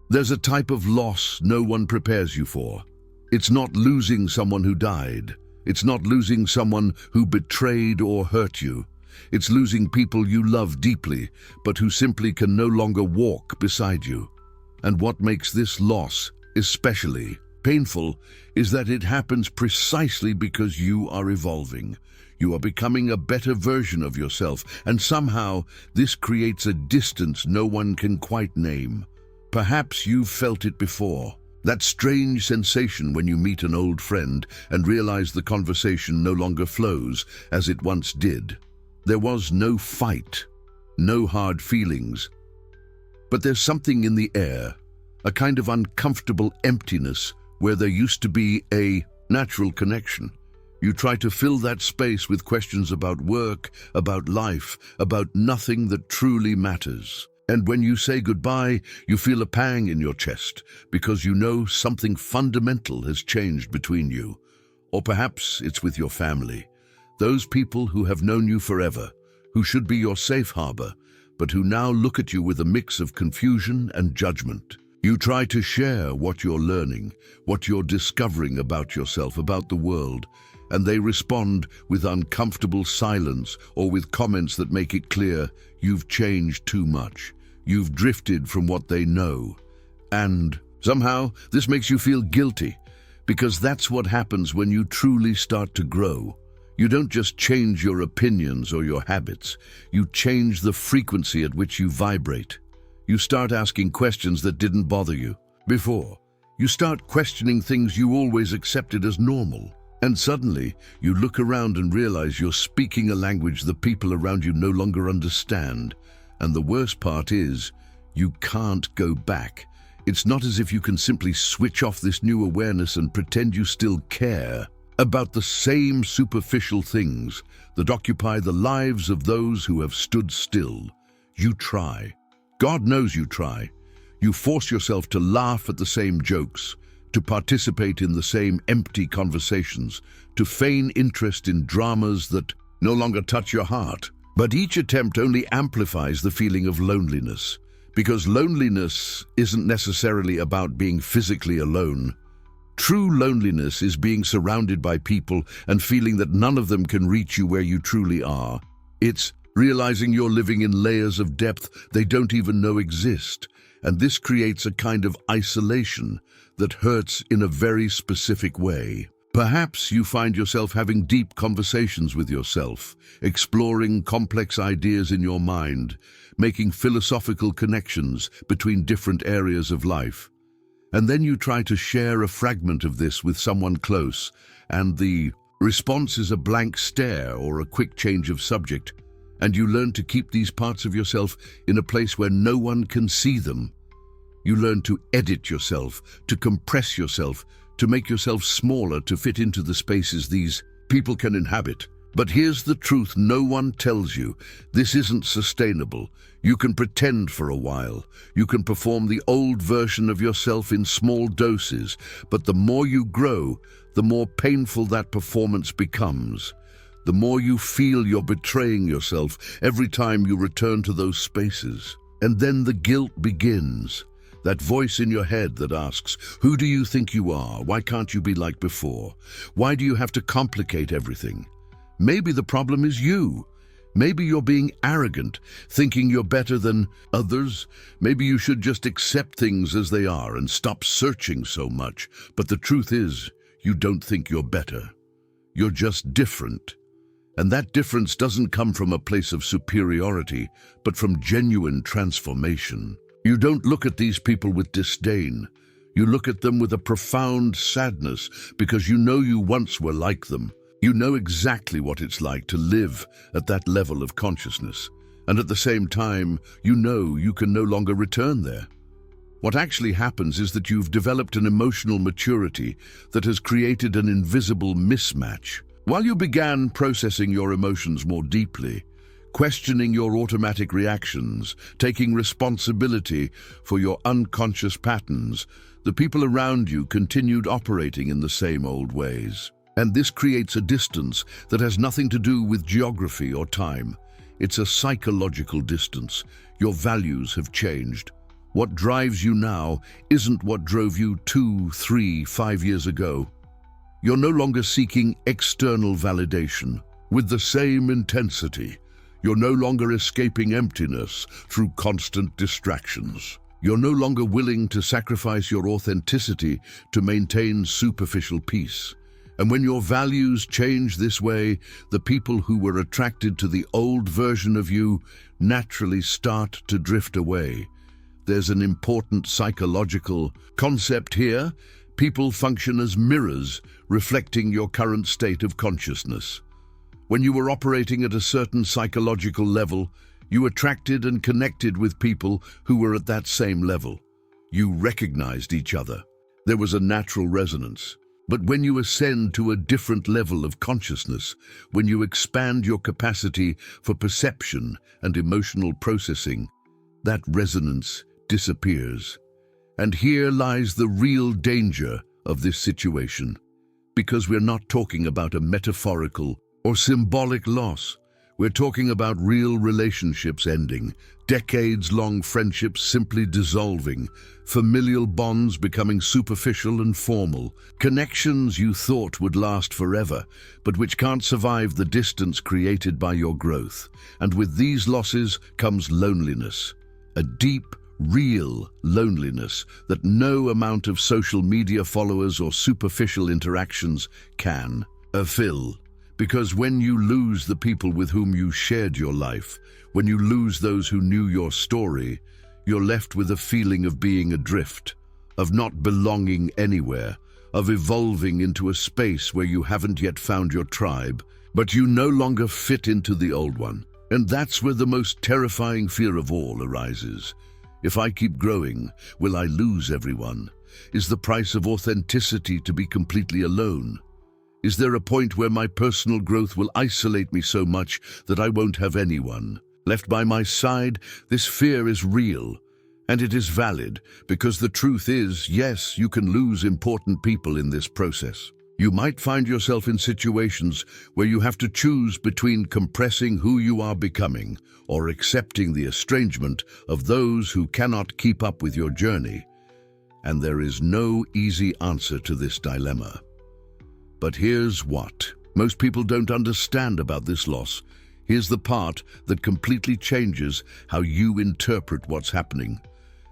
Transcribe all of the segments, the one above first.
There's a type of loss no one prepares you for. It's not losing someone who died. It's not losing someone who betrayed or hurt you. It's losing people you love deeply, but who simply can no longer walk beside you. And what makes this loss especially painful is that it happens precisely because you are evolving. You are becoming a better version of yourself, and somehow this creates a distance no one can quite name. Perhaps you've felt it before. That strange sensation when you meet an old friend and realize the conversation no longer flows as it once did. There was no fight, no hard feelings. But there's something in the air, a kind of uncomfortable emptiness where there used to be a natural connection. You try to fill that space with questions about work, about life, about nothing that truly matters. And when you say goodbye, you feel a pang in your chest because you know something fundamental has changed between you. Or perhaps it's with your family. Those people who have known you forever, who should be your safe harbor, but who now look at you with a mix of confusion and judgment. You try to share what you're learning, what you're discovering about yourself, about the world, and they respond with uncomfortable silence or with comments that make it clear you've changed too much. You've drifted from what they know. And somehow this makes you feel guilty, because that's what happens when you truly start to grow. You don't just change your opinions or your habits, you change the frequency at which you vibrate. You start asking questions that didn't bother you before. You start questioning things you always accepted as normal. And suddenly, you look around and realize you're speaking a language the people around you no longer understand. And the worst part is, you can't go back. It's not as if you can simply switch off this new awareness and pretend you still care about the same superficial things that occupy the lives of those who have stood still. You try. God knows you try. You force yourself to laugh at the same jokes, to participate in the same empty conversations, to feign interest in dramas that no longer touch your heart. But each attempt only amplifies the feeling of loneliness, because loneliness isn't necessarily about being physically alone. True loneliness is being surrounded by people and feeling that none of them can reach you where you truly are. It's realizing you're living in layers of depth they don't even know exist, and this creates a kind of isolation that hurts in a very specific way. Perhaps you find yourself having deep conversations with yourself, exploring complex ideas in your mind, making philosophical connections between different areas of life. And then you try to share a fragment of this with someone close, and the response is a blank stare or a quick change of subject, and you learn to keep these parts of yourself in a place where no one can see them. You learn to edit yourself, to compress yourself, to make yourself smaller to fit into the spaces these people can inhabit. But here's the truth no one tells you. This isn't sustainable. You can pretend for a while. You can perform the old version of yourself in small doses, but the more you grow, the more painful that performance becomes. The more you feel you're betraying yourself every time you return to those spaces. And then the guilt begins. That voice in your head that asks, who do you think you are? Why can't you be like before? Why do you have to complicate everything? Maybe the problem is you. Maybe you're being arrogant, thinking you're better than others. Maybe you should just accept things as they are and stop searching so much. But the truth is, you don't think you're better. You're just different. And that difference doesn't come from a place of superiority, but from genuine transformation. You don't look at these people with disdain. You look at them with a profound sadness because you know you once were like them. You know exactly what it's like to live at that level of consciousness. And at the same time, you know you can no longer return there. What actually happens is that you've developed an emotional maturity that has created an invisible mismatch. While you began processing your emotions more deeply, questioning your automatic reactions, taking responsibility for your unconscious patterns, the people around you continued operating in the same old ways. And this creates a distance that has nothing to do with geography or time. It's a psychological distance. Your values have changed. What drives you now isn't what drove you 2, 3, 5 years ago. You're no longer seeking external validation with the same intensity. You're no longer escaping emptiness through constant distractions. You're no longer willing to sacrifice your authenticity to maintain superficial peace. And when your values change this way, the people who were attracted to the old version of you naturally start to drift away. There's an important psychological concept here. People function as mirrors, reflecting your current state of consciousness. When you were operating at a certain psychological level, you attracted and connected with people who were at that same level. You recognized each other. There was a natural resonance. But when you ascend to a different level of consciousness, when you expand your capacity for perception and emotional processing, that resonance disappears. And here lies the real danger of this situation, because we're not talking about a metaphorical or symbolic loss. We're talking about real relationships ending, decades-long friendships simply dissolving, familial bonds becoming superficial and formal, connections you thought would last forever, but which can't survive the distance created by your growth. And with these losses comes loneliness, a deep, real loneliness that no amount of social media followers or superficial interactions can fill. Because when you lose the people with whom you shared your life, when you lose those who knew your story, you're left with a feeling of being adrift, of not belonging anywhere, of evolving into a space where you haven't yet found your tribe, but you no longer fit into the old one. And that's where the most terrifying fear of all arises. If I keep growing, will I lose everyone? Is the price of authenticity to be completely alone? Is there a point where my personal growth will isolate me so much that I won't have anyone left by my side? This fear is real, and it is valid, because the truth is, yes, you can lose important people in this process. You might find yourself in situations where you have to choose between compressing who you are becoming or accepting the estrangement of those who cannot keep up with your journey. And there is no easy answer to this dilemma. But here's what most people don't understand about this loss. Here's the part that completely changes how you interpret what's happening.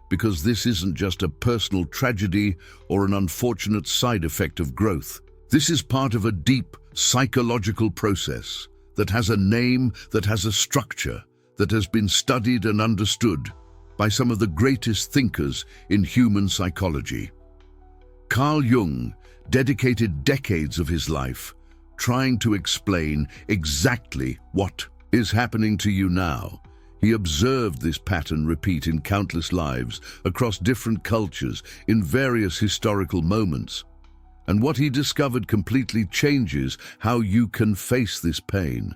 Because this isn't just a personal tragedy or an unfortunate side effect of growth. This is part of a deep psychological process that has a name, that has a structure, that has been studied and understood by some of the greatest thinkers in human psychology. Carl Jung dedicated decades of his life trying to explain exactly what is happening to you now. He observed this pattern repeat in countless lives, across different cultures, in various historical moments. And what he discovered completely changes how you can face this pain.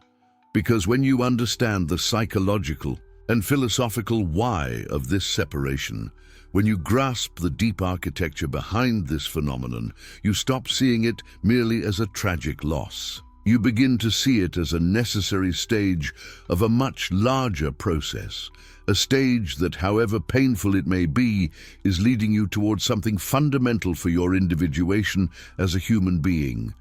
Because when you understand the psychological and philosophical why of this separation, when you grasp the deep architecture behind this phenomenon, you stop seeing it merely as a tragic loss. You begin to see it as a necessary stage of a much larger process, a stage that, however painful it may be, is leading you towards something fundamental for your individuation as a human being.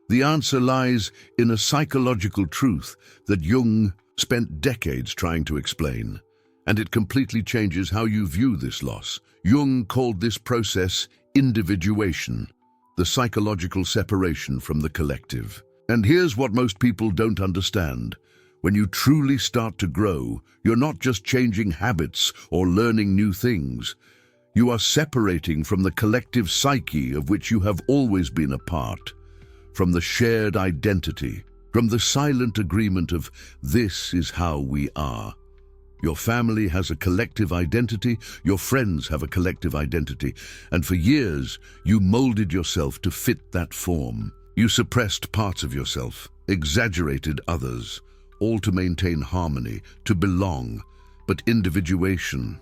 The answer lies in a psychological truth that Jung spent decades trying to explain. And it completely changes how you view this loss. Jung called this process individuation, the psychological separation from the collective. And here's what most people don't understand. When you truly start to grow, you're not just changing habits or learning new things. You are separating from the collective psyche of which you have always been a part, from the shared identity, from the silent agreement of this is how we are. Your family has a collective identity, your friends have a collective identity, and for years you molded yourself to fit that form. You suppressed parts of yourself, exaggerated others, all to maintain harmony, to belong. But individuation,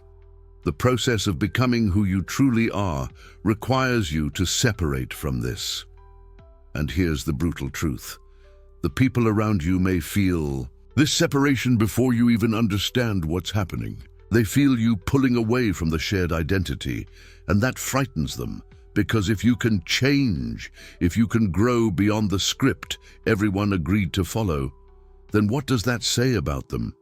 the process of becoming who you truly are, requires you to separate from this. And here's the brutal truth. The people around you may feel this separation before you even understand what's happening. They feel you pulling away from the shared identity, and that frightens them, because if you can change, if you can grow beyond the script everyone agreed to follow, then what does that say about them?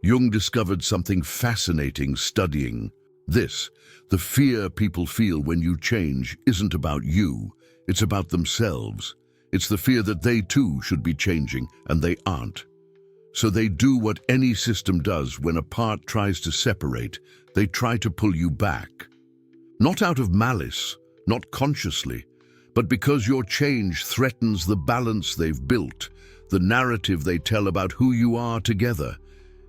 Jung discovered something fascinating studying this. The fear people feel when you change isn't about you, it's about themselves. It's the fear that they too should be changing, and they aren't. So they do what any system does when a part tries to separate. They try to pull you back. Not out of malice, not consciously, but because your change threatens the balance they've built, the narrative they tell about who you are together.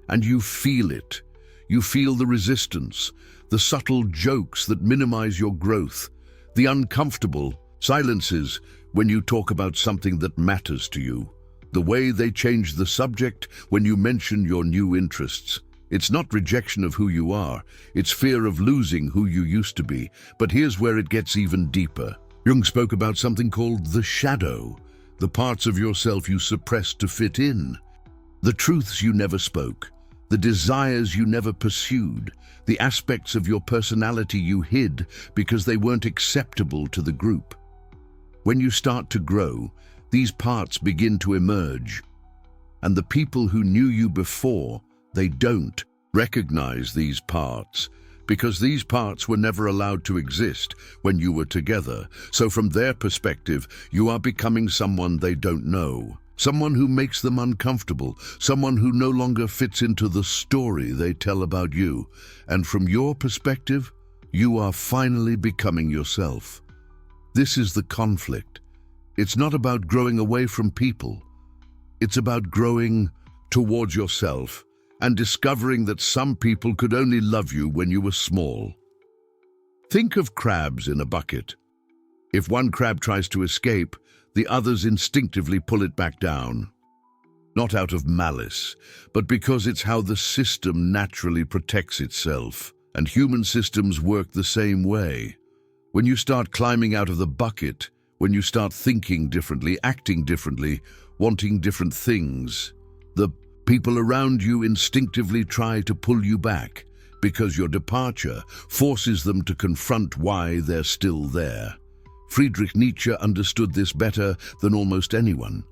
And you feel it. You feel the resistance, the subtle jokes that minimize your growth, the uncomfortable silences when you talk about something that matters to you, the way they change the subject when you mention your new interests. It's not rejection of who you are, it's fear of losing who you used to be. But here's where it gets even deeper. Jung spoke about something called the shadow, the parts of yourself you suppressed to fit in, the truths you never spoke, the desires you never pursued, the aspects of your personality you hid because they weren't acceptable to the group. When you start to grow, these parts begin to emerge, and the people who knew you before, they don't recognize these parts, because these parts were never allowed to exist when you were together. So from their perspective, you are becoming someone they don't know, someone who makes them uncomfortable, someone who no longer fits into the story they tell about you. And from your perspective, you are finally becoming yourself. This is the conflict. It's not about growing away from people. It's about growing towards yourself and discovering that some people could only love you when you were small. Think of crabs in a bucket. If one crab tries to escape, the others instinctively pull it back down. Not out of malice, but because it's how the system naturally protects itself. And human systems work the same way. When you start climbing out of the bucket, when you start thinking differently, acting differently, wanting different things, the people around you instinctively try to pull you back, because your departure forces them to confront why they're still there. Friedrich Nietzsche understood this better than almost anyone.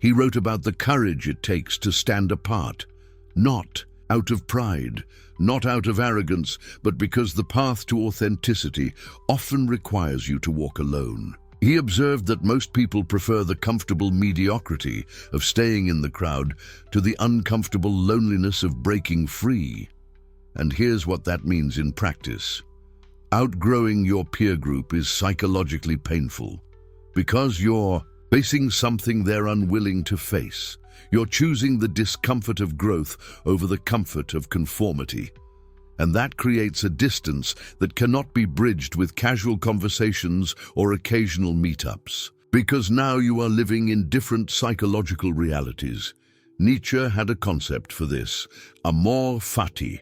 He wrote about the courage it takes to stand apart, not out of pride, not out of arrogance, but because the path to authenticity often requires you to walk alone. He observed that most people prefer the comfortable mediocrity of staying in the crowd to the uncomfortable loneliness of breaking free. And here's what that means in practice. Outgrowing your peer group is psychologically painful because you're facing something they're unwilling to face. You're choosing the discomfort of growth over the comfort of conformity. And that creates a distance that cannot be bridged with casual conversations or occasional meetups. Because now you are living in different psychological realities. Nietzsche had a concept for this, amor fati,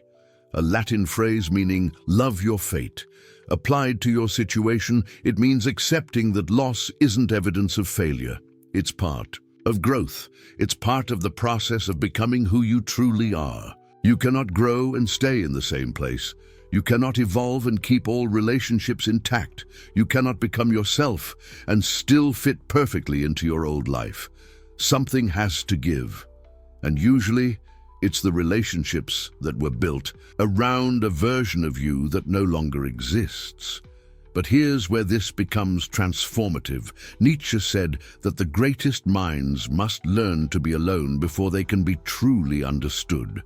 a Latin phrase meaning love your fate. Applied to your situation, it means accepting that loss isn't evidence of failure. It's part of growth. It's part of the process of becoming who you truly are. You cannot grow and stay in the same place. You cannot evolve and keep all relationships intact. You cannot become yourself and still fit perfectly into your old life. Something has to give. And usually, it's the relationships that were built around a version of you that no longer exists. But here's where this becomes transformative. Nietzsche said that the greatest minds must learn to be alone before they can be truly understood.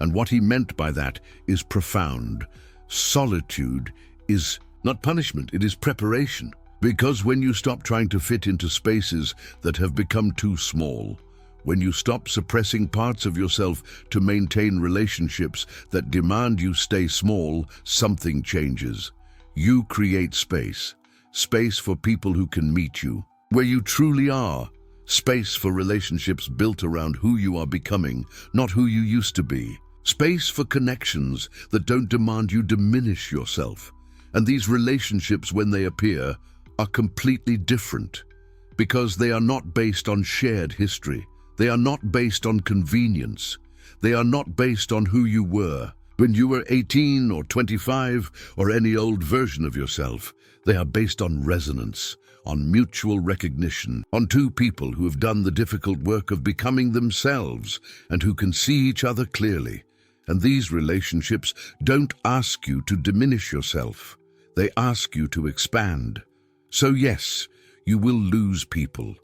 And what he meant by that is profound. Solitude is not punishment, it is preparation. Because when you stop trying to fit into spaces that have become too small, when you stop suppressing parts of yourself to maintain relationships that demand you stay small, something changes. You create space. Space for people who can meet you where you truly are. Space for relationships built around who you are becoming, not who you used to be. Space for connections that don't demand you diminish yourself. And these relationships, when they appear, are completely different because they are not based on shared history. They are not based on convenience. They are not based on who you were. when you were 18 or 25 or any old version of yourself. They are based on resonance, on mutual recognition, on two people who have done the difficult work of becoming themselves and who can see each other clearly. And these relationships don't ask you to diminish yourself. They ask you to expand. So yes, you will lose people.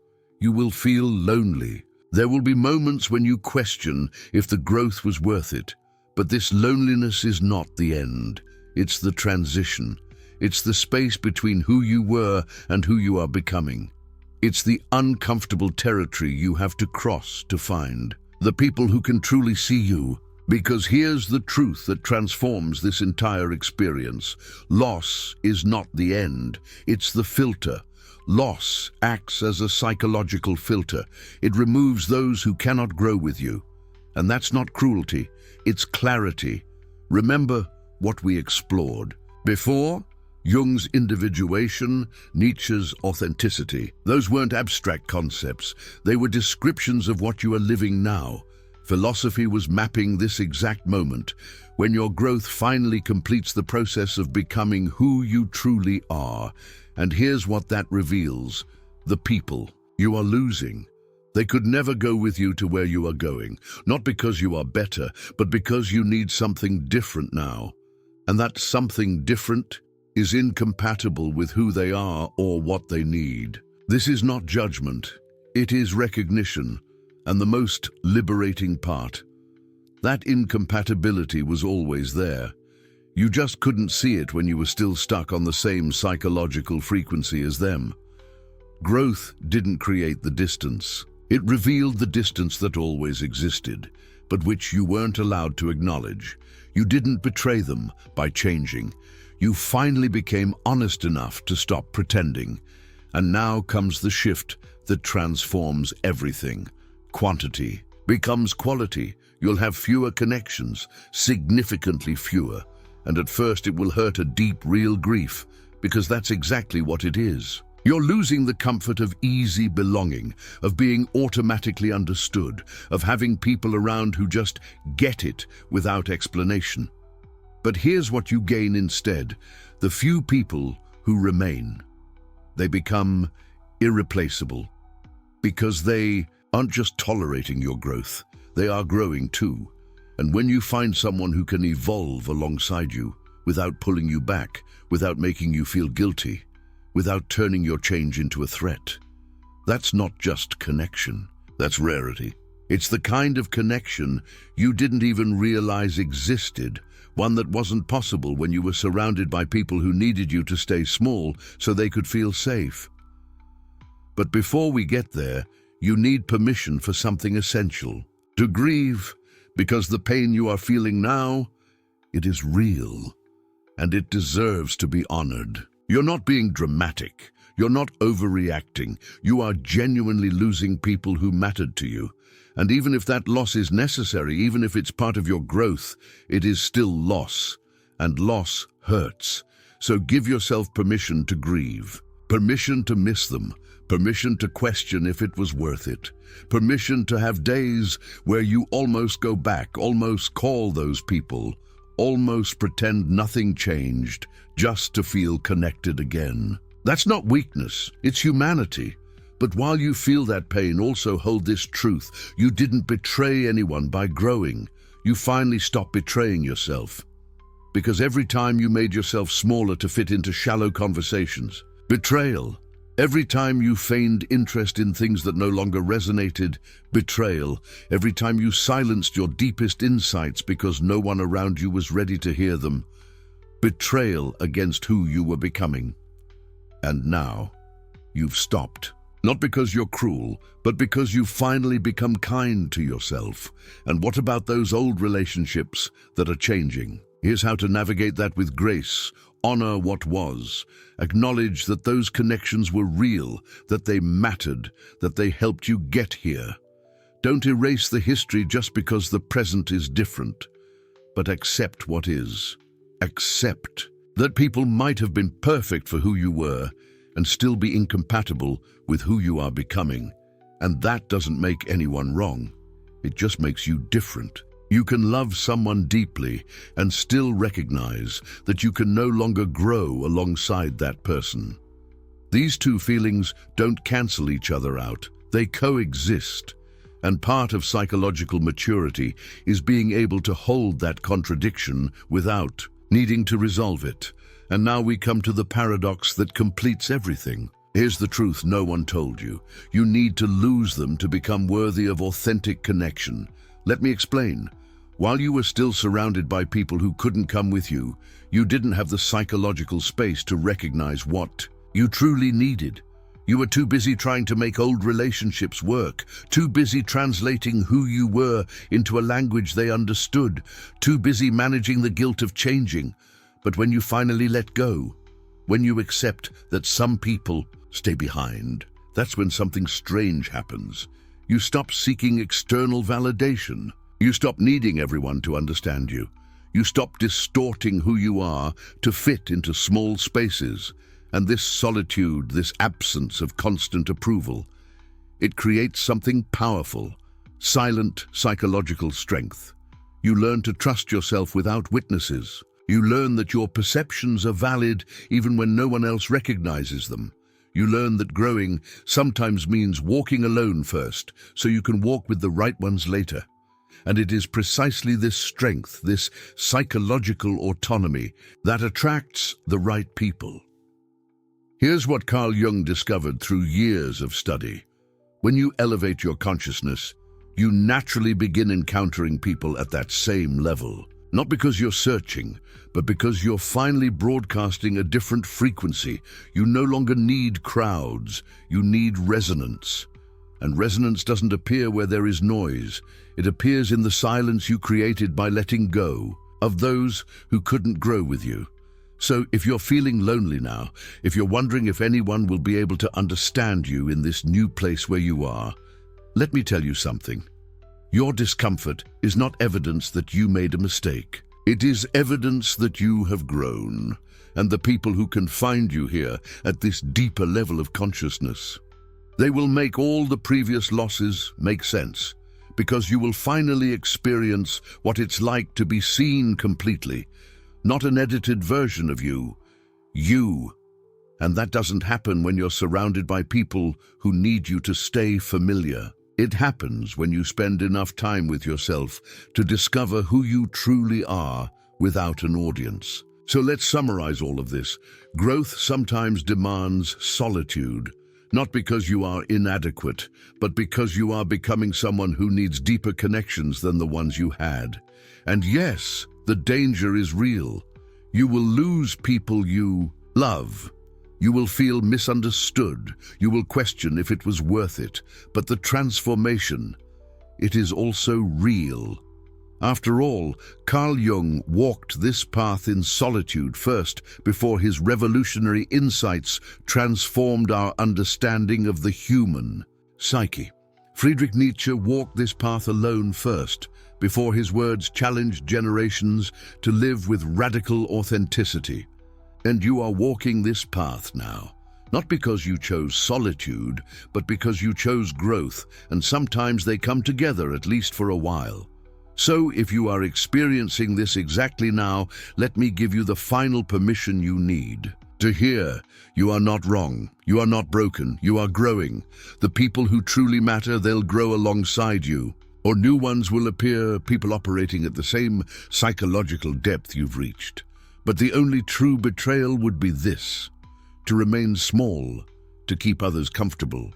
You will feel lonely. There will be moments when you question if the growth was worth it. But this loneliness is not the end. It's the transition. It's the space between who you were and who you are becoming. It's the uncomfortable territory you have to cross to find the people who can truly see you. Because here's the truth that transforms this entire experience. Loss is not the end. It's the filter. Loss acts as a psychological filter. It removes those who cannot grow with you. And that's not cruelty. It's clarity. Remember what we explored before? Jung's individuation, Nietzsche's authenticity. Those weren't abstract concepts. They were descriptions of what you are living now. Philosophy was mapping this exact moment, when your growth finally completes the process of becoming who you truly are. And here's what that reveals. The people you are losing. They could never go with you to where you are going, not because you are better, but because you need something different now. And that something different is incompatible with who they are or what they need. This is not judgment. It is recognition. And the most liberating part, that incompatibility was always there. You just couldn't see it when you were still stuck on the same psychological frequency as them. Growth didn't create the distance. It revealed the distance that always existed, but which you weren't allowed to acknowledge. You didn't betray them by changing. You finally became honest enough to stop pretending. And now comes the shift that transforms everything. Quantity becomes quality. You'll have fewer connections, significantly fewer. And at first it will hurt a deep, real grief, because that's exactly what it is. You're losing the comfort of easy belonging, of being automatically understood, of having people around who just get it without explanation. But here's what you gain instead: the few people who remain. They become irreplaceable, because they aren't just tolerating your growth, they are growing too. And when you find someone who can evolve alongside you, without pulling you back, without making you feel guilty, without turning your change into a threat, that's not just connection, that's rarity. It's the kind of connection you didn't even realize existed, one that wasn't possible when you were surrounded by people who needed you to stay small so they could feel safe. But before we get there, you need permission for something essential: to grieve, because the pain you are feeling now, it is real, and it deserves to be honored. You're not being dramatic. You're not overreacting. You are genuinely losing people who mattered to you. And even if that loss is necessary, even if it's part of your growth, it is still loss. And loss hurts. So give yourself permission to grieve, permission to miss them, permission to question if it was worth it, permission to have days where you almost go back, almost call those people, almost pretend nothing changed, just to feel connected again. That's not weakness, it's humanity. But while you feel that pain, also hold this truth: you didn't betray anyone by growing. You finally stopped betraying yourself. Because every time you made yourself smaller to fit into shallow conversations, betrayal. Every time you feigned interest in things that no longer resonated, betrayal. Every time you silenced your deepest insights because no one around you was ready to hear them, betrayal against who you were becoming. And now, you've stopped. Not because you're cruel, but because you've finally become kind to yourself. And what about those old relationships that are changing? Here's how to navigate that with grace. Honor what was. Acknowledge that those connections were real, that they mattered, that they helped you get here. Don't erase the history just because the present is different, but accept what is. Accept that people might have been perfect for who you were and still be incompatible with who you are becoming. And that doesn't make anyone wrong. It just makes you different. You can love someone deeply and still recognize that you can no longer grow alongside that person. These two feelings don't cancel each other out, they coexist. And part of psychological maturity is being able to hold that contradiction without needing to resolve it. And now we come to the paradox that completes everything. Here's the truth no one told you. You need to lose them to become worthy of authentic connection. Let me explain. While you were still surrounded by people who couldn't come with you, you didn't have the psychological space to recognize what you truly needed. You were too busy trying to make old relationships work, too busy translating who you were into a language they understood, too busy managing the guilt of changing. But when you finally let go, when you accept that some people stay behind, that's when something strange happens. You stop seeking external validation. You stop needing everyone to understand you. You stop distorting who you are to fit into small spaces. And this solitude, this absence of constant approval, it creates something powerful, silent psychological strength. You learn to trust yourself without witnesses. You learn that your perceptions are valid even when no one else recognizes them. You learn that growing sometimes means walking alone first, so you can walk with the right ones later. And it is precisely this strength, this psychological autonomy, that attracts the right people. Here's what Carl Jung discovered through years of study. When you elevate your consciousness, you naturally begin encountering people at that same level. Not because you're searching, but because you're finally broadcasting a different frequency. You no longer need crowds, you need resonance. And resonance doesn't appear where there is noise. It appears in the silence you created by letting go of those who couldn't grow with you. So if you're feeling lonely now, if you're wondering if anyone will be able to understand you in this new place where you are, let me tell you something. Your discomfort is not evidence that you made a mistake. It is evidence that you have grown, and the people who can find you here at this deeper level of consciousness, they will make all the previous losses make sense, because you will finally experience what it's like to be seen completely. Not an edited version of you, you. And that doesn't happen when you're surrounded by people who need you to stay familiar. It happens when you spend enough time with yourself to discover who you truly are without an audience. So let's summarize all of this. Growth sometimes demands solitude, not because you are inadequate, but because you are becoming someone who needs deeper connections than the ones you had. And yes, the danger is real. You will lose people you love. You will feel misunderstood. You will question if it was worth it. But the transformation, it is also real. After all, Carl Jung walked this path in solitude first before his revolutionary insights transformed our understanding of the human psyche. Friedrich Nietzsche walked this path alone first before his words challenged generations to live with radical authenticity. And you are walking this path now, not because you chose solitude, but because you chose growth, and sometimes they come together, at least for a while. So if you are experiencing this exactly now, let me give you the final permission you need to hear. You are not wrong. You are not broken. You are growing. The people who truly matter, they'll grow alongside you. Or new ones will appear, people operating at the same psychological depth you've reached. But the only true betrayal would be this: to remain small, to keep others comfortable,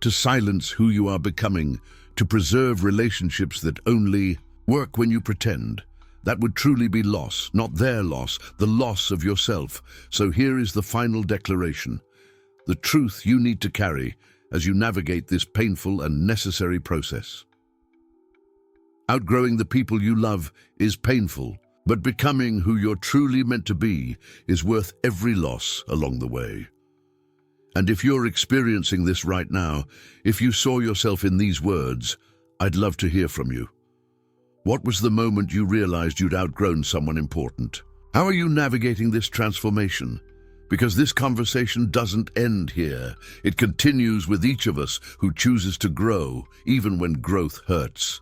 to silence who you are becoming, to preserve relationships that only work when you pretend. That would truly be loss, not their loss, the loss of yourself. So here is the final declaration, the truth you need to carry as you navigate this painful and necessary process. Outgrowing the people you love is painful, but becoming who you're truly meant to be is worth every loss along the way. And if you're experiencing this right now, if you saw yourself in these words, I'd love to hear from you. What was the moment you realized you'd outgrown someone important? How are you navigating this transformation? Because this conversation doesn't end here. It continues with each of us who chooses to grow, even when growth hurts.